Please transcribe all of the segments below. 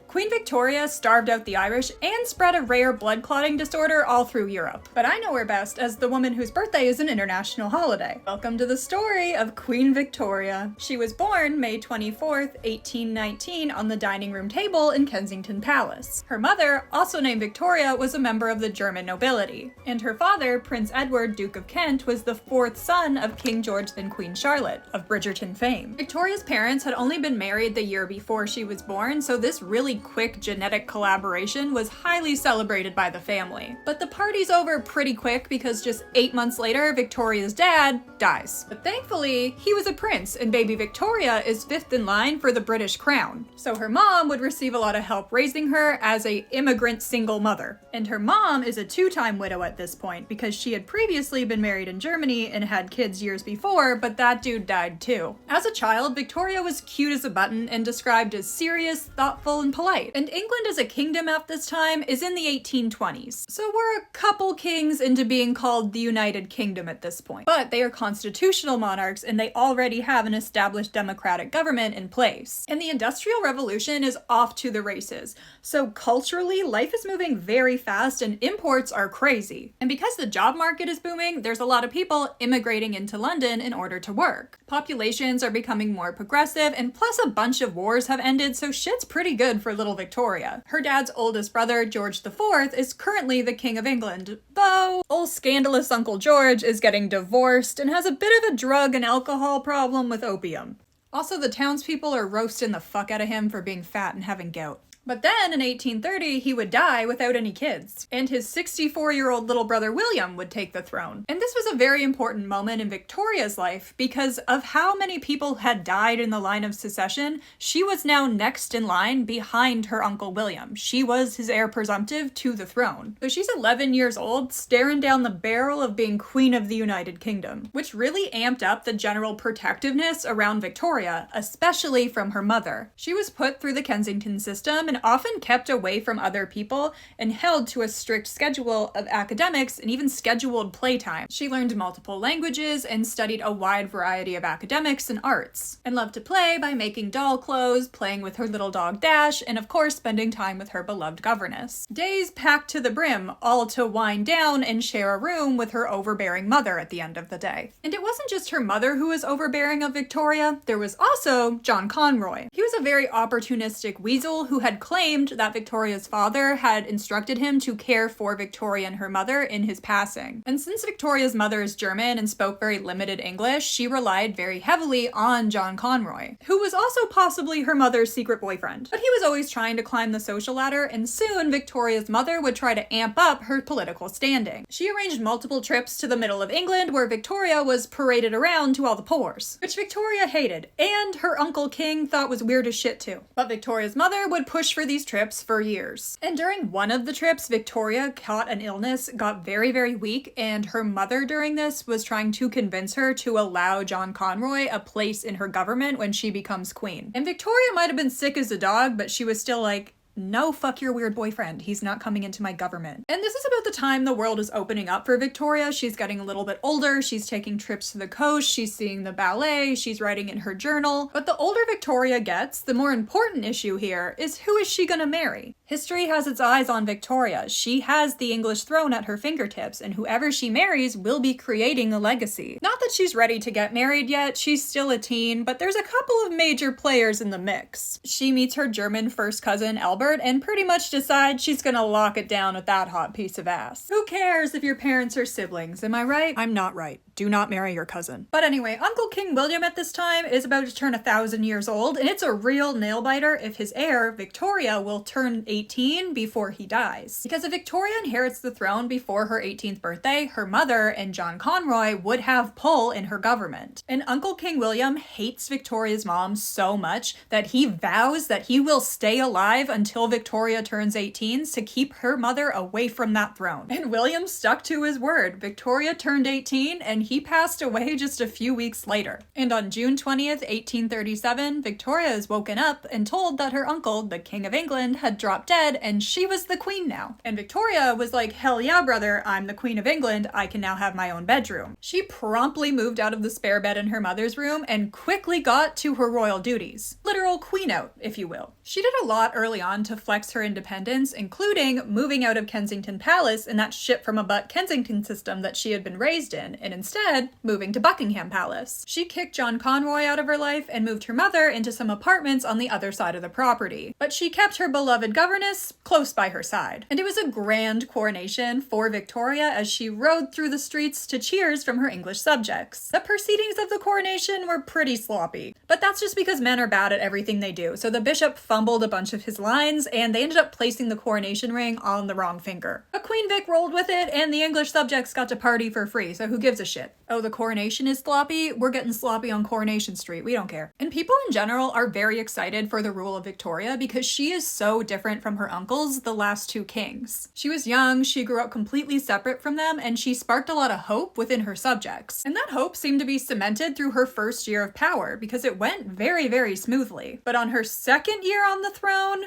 Queen Victoria starved out the Irish and spread a rare blood clotting disorder all through Europe. But I know her best as the woman whose birthday is an international holiday. Welcome to the story of Queen Victoria. She was born May 24th, 1819 on the dining room table in Kensington Palace. Her mother, also named Victoria, was a member of the German nobility, and her father, Prince Edward, Duke of Kent, was the fourth son of King George and Queen Charlotte, of Bridgerton fame. Victoria's parents had only been married the year before she was born, so this really quick genetic collaboration was highly celebrated by the family. But the party's over pretty quick because just 8 months later, Victoria's dad dies. But thankfully, he was a prince, and baby Victoria is fifth in line for the British crown. So her mom would receive a lot of help raising her as a immigrant single mother. And her mom is a two-time widow at this point because she had previously been married in Germany and had kids years before, but that dude died too. As a child, Victoria was cute as a button and described as serious, thoughtful, and polite. And England as a kingdom at this time is in the 1820s. So we're a couple kings into being called the United Kingdom at this point. But they are constitutional monarchs and they already have an established democratic government in place. And the Industrial Revolution is off to the races. So culturally, life is moving very fast and imports are crazy. And because the job market is booming, there's a lot of people immigrating into London in order to work. Populations are becoming more progressive, and plus a bunch of wars have ended, so shit's pretty good for little Victoria. Her dad's oldest brother, George IV, is currently the King of England, though old scandalous Uncle George is getting divorced and has a bit of a drug and alcohol problem with opium. Also, the townspeople are roasting the fuck out of him for being fat and having gout. But then, in 1830, he would die without any kids, and his 64-year-old little brother William would take the throne. And this was a very important moment in Victoria's life because of how many people had died in the line of succession. She was now next in line behind her uncle William. She was his heir presumptive to the throne. So she's 11 years old, staring down the barrel of being Queen of the United Kingdom, which really amped up the general protectiveness around Victoria, especially from her mother. She was put through the Kensington system and often kept away from other people and held to a strict schedule of academics and even scheduled playtime. She learned multiple languages and studied a wide variety of academics and arts, and loved to play by making doll clothes, playing with her little dog Dash, and of course spending time with her beloved governess. Days packed to the brim, all to wind down and share a room with her overbearing mother at the end of the day. And it wasn't just her mother who was overbearing of Victoria, there was also John Conroy. He was a very opportunistic weasel who had claimed that Victoria's father had instructed him to care for Victoria and her mother in his passing. And since Victoria's mother is German and spoke very limited English, she relied very heavily on John Conroy, who was also possibly her mother's secret boyfriend. But he was always trying to climb the social ladder, and soon Victoria's mother would try to amp up her political standing. She arranged multiple trips to the middle of England where Victoria was paraded around to all the poors, which Victoria hated, and her uncle King thought was weird as shit too. But Victoria's mother would push for these trips for years. And during one of the trips, Victoria caught an illness, got very, very weak, and her mother during this was trying to convince her to allow John Conroy a place in her government when she becomes queen. And Victoria might have been sick as a dog, but she was still like, no, fuck your weird boyfriend. He's not coming into my government. And this is about the time the world is opening up for Victoria. She's getting a little bit older. She's taking trips to the coast. She's seeing the ballet. She's writing in her journal. But the older Victoria gets, the more important issue here is who is she gonna marry? History has its eyes on Victoria. She has the English throne at her fingertips, and whoever she marries will be creating a legacy. Not that she's ready to get married yet. She's still a teen, but there's a couple of major players in the mix. She meets her German first cousin, Albert, and pretty much decides she's gonna lock it down with that hot piece of ass. Who cares if your parents are siblings, am I right? I'm not right. Do not marry your cousin. But anyway, Uncle King William at this time is about to turn 1,000 years old, and it's a real nail-biter if his heir, Victoria, will turn 18 before he dies. Because if Victoria inherits the throne before her 18th birthday, her mother and John Conroy would have pull in her government. And Uncle King William hates Victoria's mom so much that he vows that he will stay alive until Victoria turns 18 to keep her mother away from that throne. And William stuck to his word. Victoria turned 18 and he passed away just a few weeks later. And on June 20th, 1837, Victoria is woken up and told that her uncle, the King of England, had dropped dead, and she was the queen now. And Victoria was like, hell yeah, brother, I'm the Queen of England, I can now have my own bedroom. She promptly moved out of the spare bed in her mother's room and quickly got to her royal duties. Literal queen out, if you will. She did a lot early on to flex her independence, including moving out of Kensington Palace in that shit from a butt Kensington system that she had been raised in, and instead moving to Buckingham Palace. She kicked John Conroy out of her life and moved her mother into some apartments on the other side of the property. But she kept her beloved governess close by her side. And it was a grand coronation for Victoria as she rode through the streets to cheers from her English subjects. The proceedings of the coronation were pretty sloppy, but that's just because men are bad at everything they do. So the bishop fumbled a bunch of his lines and they ended up placing the coronation ring on the wrong finger. But Queen Vic rolled with it and the English subjects got to party for free, so who gives a shit? Oh, the coronation is sloppy? We're getting sloppy on Coronation Street. We don't care. And people in general are very excited for the rule of Victoria because she is so different from her uncles, the last two kings. She was young, she grew up completely separate from them, and she sparked a lot of hope within her subjects. And that hope seemed to be cemented through her first year of power because it went very, very smoothly. But on her second year on the throne,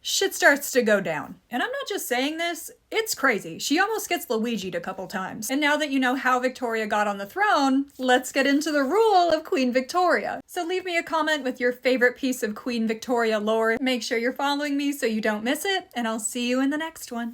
shit starts to go down. And I'm not just saying this, it's crazy. She almost gets Luigi'd a couple times. And now that you know how Victoria got on the throne, let's get into the rule of Queen Victoria. So leave me a comment with your favorite piece of Queen Victoria lore. Make sure you're following me so you don't miss it, and I'll see you in the next one.